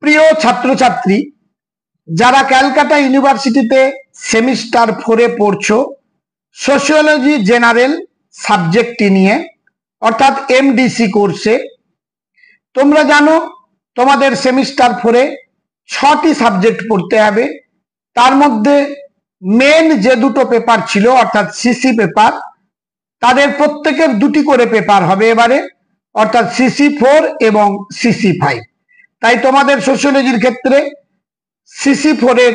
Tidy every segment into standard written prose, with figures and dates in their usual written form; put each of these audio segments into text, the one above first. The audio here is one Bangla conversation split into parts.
প্রিয় ছাত্রছাত্রী, যারা ক্যালকাটা ইউনিভার্সিটিতে সেমিস্টার 4-এ পড়ছো সোশিওলজি জেনারেল সাবজেক্টটি নিয়ে, অর্থাৎ এমডিসি কোর্সে, তোমরা জানো তোমাদের সেমিস্টার 4-এ 6টি সাবজেক্ট পড়তে হবে। তার মধ্যে মেন যে দুটো পেপার ছিল অর্থাৎ সিসি পেপার, তাদের প্রত্যেকের 2টি করে পেপার হবে এবারে, অর্থাৎ সিসি 4 এবং সিসি 5। তাই তোমাদের সোশিওলজির ক্ষেত্রে সিসি 4-এর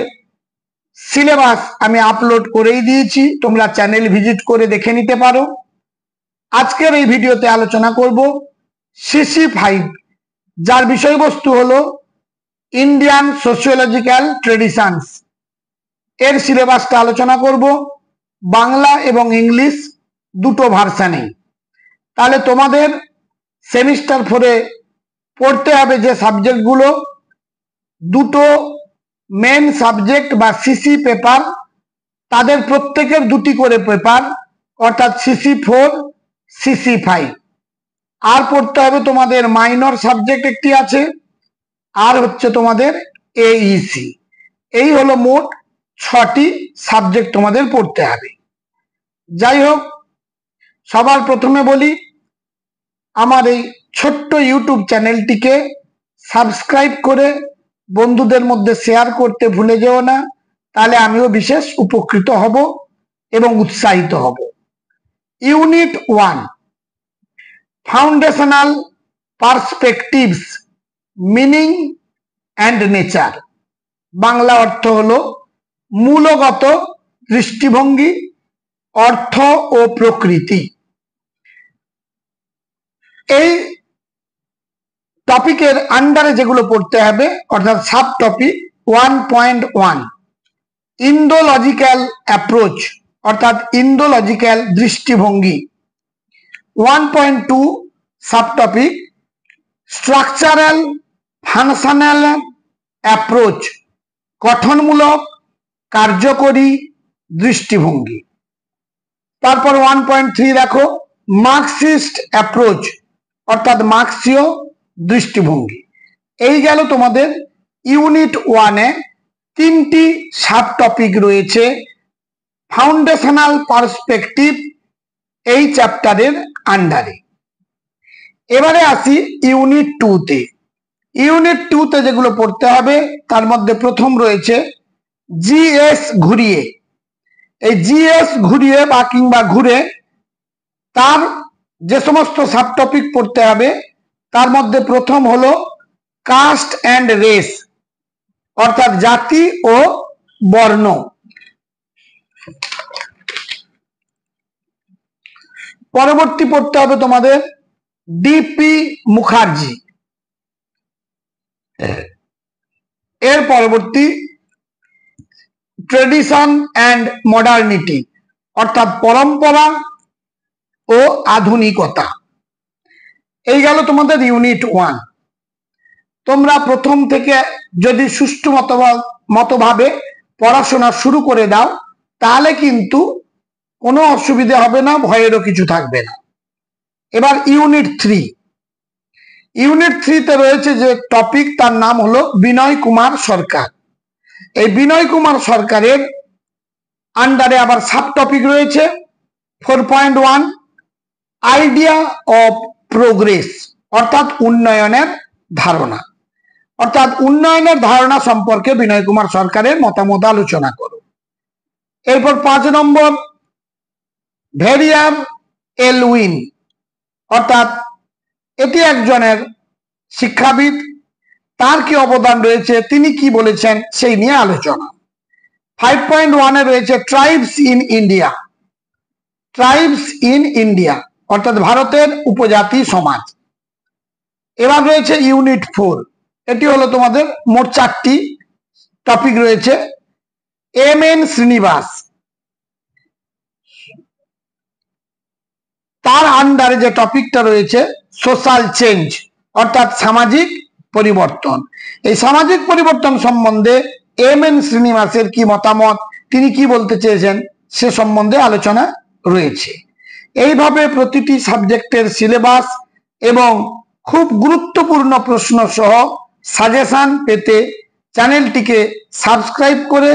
সিলেবাস আমি আপলোড করেই দিয়েছি, তোমরা চ্যানেল ভিজিট করে দেখে নিতে পারো। আজকের এই ভিডিওতে আলোচনা করব সিসি 5, যার বিষয়বস্তু হলো ইন্ডিয়ান সোশিওলজিক্যাল ট্রেডিশনস। এর সিলেবাসটা আলোচনা করব বাংলা এবং ইংলিশ দুটো ভার্সানে। তাহলে তোমাদের সেমিস্টার 4-এ পড়তে হবে যে সাবজেক্টগুলো, দুটো মেন সাবজেক্ট বা সিসি পেপার, তাদের প্রত্যেকের 2টি করে পেপার, অর্থাৎ সিসি 4 সিসি 5। আর পড়তে হবে তোমাদের মাইনর সাবজেক্ট একটি আছে, আর হচ্ছে তোমাদের এইসি। এই হলো মোট 6টি সাবজেক্ট তোমাদের পড়তে হবে। যাই হোক, সবার প্রথমে বলি, আমার এই ছোট্ট ইউটিউব চ্যানেলটিকে সাবস্ক্রাইব করে বন্ধুদের মধ্যে শেয়ার করতে ভুলে যেও না, তাহলে আমিও বিশেষ উপকৃত হব এবং উৎসাহিত হব। Unit 1, foundational perspectives, meaning and nature. Bangla অর্থ হলো মূলগত দৃষ্টিভঙ্গি, অর্থ ও প্রকৃতি। এই টপিকের আন্ডারে যেগুলো পড়তে হবে, অর্থাৎ সাব টপিক 1.1 ইন্ডোলজিক্যাল অ্যাপ্রোচ, অর্থাৎ ইন্ডোলজিক্যাল দৃষ্টিভঙ্গি। 1.2 sub topic structural functional approach, গঠনমূলক কার্যকরী দৃষ্টিভঙ্গি। তারপর 1.3 দেখো মার্কসিস্ট অ্যাপ্রোচ, অর্থাৎ মার্ক্সীয় দৃষ্টিভঙ্গি। এই গেল তোমাদের ইউনিট 1-এ 3টি সাব টপিক রয়েছে ফাউন্ডেশনাল পার্সপেক্টিভ এই চ্যাপ্টারের আন্ডারে। এবারে আসি ইউনিট 2-তে। ইউনিট 2-তে যেগুলো পড়তে হবে তার মধ্যে প্রথম রয়েছে জিএস ঘুরিয়ে। এই জিএস ঘুরিয়ে বা কিংবা ঘুরে তার যে সমস্ত সাব টপিক পড়তে হবে, তার মধ্যে প্রথম হলো কাস্ট অ্যান্ড রেস, অর্থাৎ জাতি ও বর্ণ। পরবর্তী পড়তে হবে তোমাদের ডিপি মুখার্জি। এর পরবর্তী ট্রেডিশন অ্যান্ড মডার্নিটি, অর্থাৎ পরম্পরা ও আধুনিকতা। এই গেল তোমাদের ইউনিট 1। তোমরা প্রথম থেকে যদি সুষ্ঠু মতভাবে পড়াশোনা শুরু করে দাও, তাহলে কিন্তু কোনো অসুবিধা হবে না, ভয়েরও কিছু থাকবে না। এবার ইউনিট 3। ইউনিট 3-তে রয়েছে যে টপিক, তার নাম হলো বিনয় কুমার সরকার। এই বিনয় কুমার সরকারের আন্ডারে আবার সাব টপিক রয়েছে 4.1 আইডিয়া অফ প্রোগ্রেস, অর্থাৎ উন্নয়নের ধারণা। অর্থাৎ উন্নয়নের ধারণা সম্পর্কে বিনয় কুমার সরকারের মতামত আলোচনা করো। এরপর 5 নম্বর ভেরিয়ার এলউইন, অর্থাৎ এটি একজনের শিক্ষাবিদ, তার কি অবদান রয়েছে, তিনি কি বলেছেন সেই নিয়ে আলোচনা। 5.1-এ রয়েছে tribes in India. Tribes in India অর্থাৎ ভারতের উপজাতি সমাজ। এবার রয়েছে ইউনিট 4। এটি হলো তোমাদের মোট 4টি টপিক রয়েছে। এম.এন. শ্রীনিবাস, তার আন্ডারে যে টপিকটা রয়েছে সোশ্যাল চেঞ্জ, অর্থাৎ সামাজিক পরিবর্তন। এই সামাজিক পরিবর্তন সম্বন্ধে এম.এন. শ্রীনিবাসের কি মতামত, তিনি কি বলতে চেয়েছেন, সে সম্বন্ধে আলোচনা রয়েছে। এইভাবে প্রতিটি সাবজেক্টের সিলেবাস এবং খুব গুরুত্বপূর্ণ প্রশ্ন সহ সাজেশন পেতে চ্যানেলটিকে সাবস্ক্রাইব করে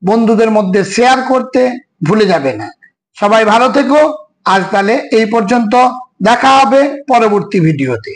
বন্ধুদের মধ্যে শেয়ার করতে ভুলে যাবে না। সবাই ভালো থেকো। আজ তাহলে এই পর্যন্ত, দেখা হবে পরবর্তী ভিডিওতে।